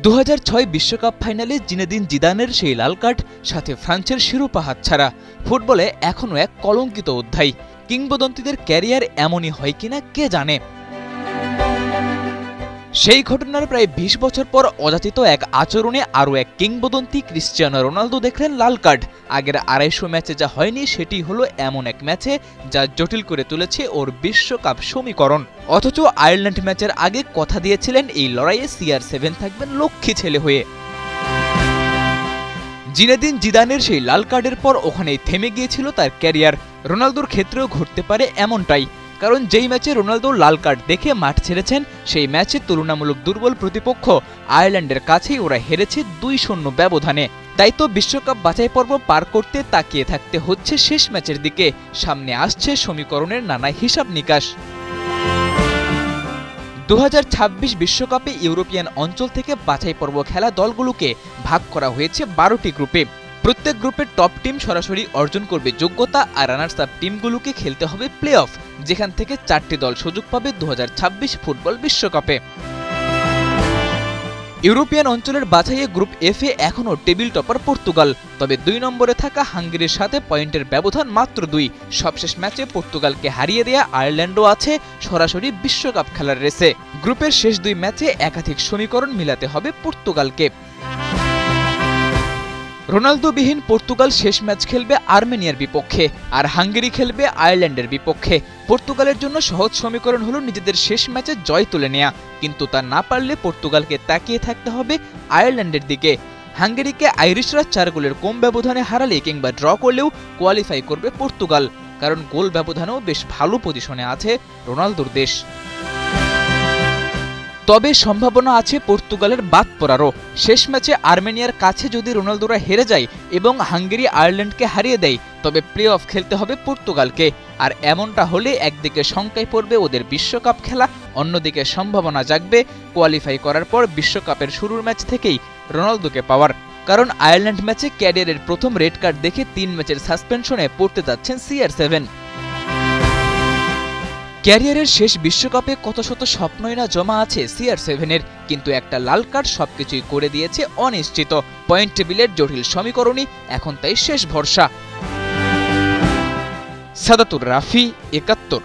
2006 বিশ্বকাপ ফাইনালে জিনেদিন জিদানের সেই লাল কার্ড, সাথে ফ্রান্সের শিরোপা হাতছাড়া। ফুটবলে এখনও এক কলঙ্কিত অধ্যায়। কিংবদন্তিদের ক্যারিয়ার এমনই হয় কিনা কে জানে। সেই ঘটনার প্রায় 20 বছর পর অযাচিত এক আচরণে আরও এক কিংবদন্তি ক্রিশ্চিয়ানো রোনালদো দেখলেন লাল কার্ড। আগের 250 ম্যাচে যা হয়নি সেটি হলো এমন এক ম্যাচে যা জটিল করে তুলেছে ওর বিশ্বকাপ সমীকরণ। অথচ আয়ারল্যান্ড ম্যাচের আগে কথা দিয়েছিলেন এই লড়াইয়ে CR7 থাকবেন লক্ষ্মী ছেলে হয়ে। জিনেদিন জিদানের সেই লাল কার্ডের পর ওখানেই থেমে গিয়েছিল তার ক্যারিয়ার। রোনালদোর ক্ষেত্রেও ঘটতে পারে এমনটাই, কারণ যেই ম্যাচে রোনালদো লাল কার্ড দেখে মাঠ ছেড়েছেন সেই ম্যাচে তুলনামূলক দুর্বল প্রতিপক্ষ আয়ারল্যান্ডের কাছেই ওরা হেরেছে 2-0 ব্যবধানে। তাই তো বিশ্বকাপ বাছাই পর্ব পার করতে তাকিয়ে থাকতে হচ্ছে শেষ ম্যাচের দিকে। সামনে আসছে সমীকরণের নানা হিসাব নিকাশ। 2026 বিশ্বকাপে ইউরোপিয়ান অঞ্চল থেকে বাছাই পর্ব খেলা দলগুলোকে ভাগ করা হয়েছে 12টি গ্রুপে। প্রত্যেক গ্রুপের টপ টিম সরাসরি অর্জন করবে যোগ্যতা, আর রানার্স আপ টিমগুলোকে খেলতে হবে প্লে অফ, যেখান থেকে 4টি দল সুযোগ পাবে 2026 ফুটবল বিশ্বকাপে। ইউরোপিয়ান অঞ্চলের বাছাইয়ে গ্রুপ এফ এ এখনও টেবিল টপার পর্তুগাল, তবে 2 নম্বরে থাকা হাঙ্গেরির সাথে পয়েন্টের ব্যবধান মাত্র 2। সবশেষ ম্যাচে পর্তুগালকে হারিয়ে দেয়া আয়ারল্যান্ডও আছে সরাসরি বিশ্বকাপ খেলার রেসে। গ্রুপের শেষ 2 ম্যাচে একাধিক সমীকরণ মিলাতে হবে পর্তুগালকে। রোনালদোবিহীন পর্তুগাল শেষ ম্যাচ খেলবে আর্মেনিয়ার বিপক্ষে, আর হাঙ্গেরি খেলবে আয়ারল্যান্ডের বিপক্ষে। পর্তুগালের জন্য সহজ সমীকরণ হলো নিজেদের শেষ ম্যাচে জয় তুলে নেয়া, কিন্তু তা না পারলে পর্তুগালকে তাকিয়ে থাকতে হবে আয়ারল্যান্ডের দিকে। হাঙ্গেরিকে আইরিশরা 4 গোলের কম ব্যবধানে হারালে কিংবা ড্র করলেও কোয়ালিফাই করবে পর্তুগাল, কারণ গোল ব্যবধানেও বেশ ভালো পজিশনে আছে রোনালদোর দেশ। তবে সম্ভাবনা আছে পর্তুগালের বাদ পড়ারও। শেষ ম্যাচে আর্মেনিয়ার কাছে যদি রোনালদোরা হেরে যায় এবং হাঙ্গেরি আয়ারল্যান্ডকে হারিয়ে দেয়, তবে প্লে অফ খেলতে হবে পর্তুগালকে। আর এমনটা হলে একদিকে শঙ্কায় পড়বে ওদের বিশ্বকাপ খেলা, অন্যদিকে সম্ভাবনা জাগবে কোয়ালিফাই করার পর বিশ্বকাপের শুরুর ম্যাচ থেকেই রোনালদোকে পাওয়ার। কারণ আয়ারল্যান্ড ম্যাচে ক্যারিয়ারের প্রথম রেড কার্ড দেখে 3 ম্যাচের সাসপেনশনে পড়তে যাচ্ছেন CR7। ক্যারিয়ারের শেষ বিশ্বকাপে কত শত স্বপ্নই না জমা আছে CR7-এর, কিন্তু একটা লাল কার্ড সবকিছুই করে দিয়েছে অনিশ্চিত। পয়েন্ট টেবিলের জটিল সমীকরণই এখন তাই শেষ ভরসা। সাদাতুর রাফি, 71।